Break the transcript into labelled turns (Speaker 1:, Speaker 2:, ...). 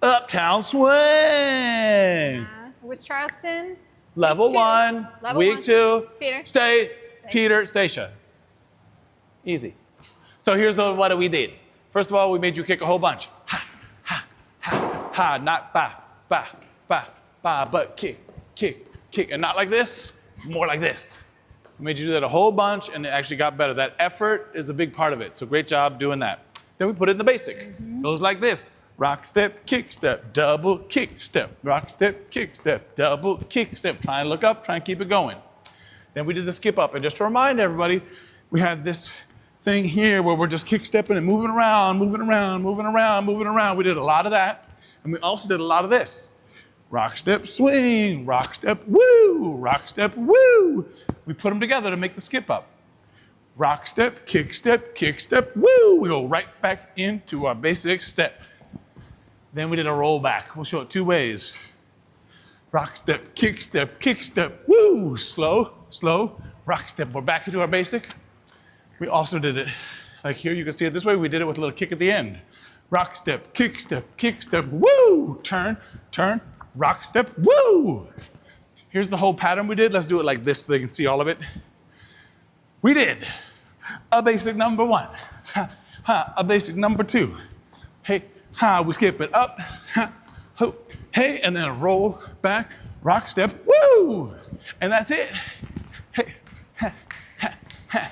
Speaker 1: Uptown Swing.
Speaker 2: It was Charleston.
Speaker 1: Level
Speaker 2: Week 2.
Speaker 1: one,
Speaker 2: Level
Speaker 1: week
Speaker 2: 1.
Speaker 1: 2,
Speaker 2: Peter.
Speaker 1: stay, Peter, Stacia. Easy. So here's what we did. First of all, we made you kick a whole bunch. Ha, ha, ha, ha, not ba, ba, ba, ba, but kick, kick, kick. And not like this, more like this. We made you do that a whole bunch and it actually got better. That effort is a big part of it. So great job doing that. Then we put it in the basic. Goes like this. Rock step, kick step, double kick step. Rock step, kick step, double kick step. Try and look up, try and keep it going. Then we did the skip up. And just to remind everybody, we had this thing here where we're just kick stepping and moving around, moving around, moving around, moving around. We did a lot of that. And we also did a lot of this. Rock step, swing, rock step, woo, rock step, woo. We put them together to make the skip up. Rock step, kick step, woo. We go right back into our basic step. Then we did a roll back. We'll show it 2 ways. Rock step, woo. Slow, slow, rock step. We're back into our basic. We also did it, like here, you can see it this way. We did it with a little kick at the end. Rock step, woo. Turn, turn, rock step, woo. Here's the whole pattern we did. Let's do it like this so they can see all of it. We did a basic number 1, ha, ha, a basic number 2. Hey, ha, we skip it up, ha, ho, hey, and then a roll back, rock step, woo! And that's it. Hey, ha, ha, ha.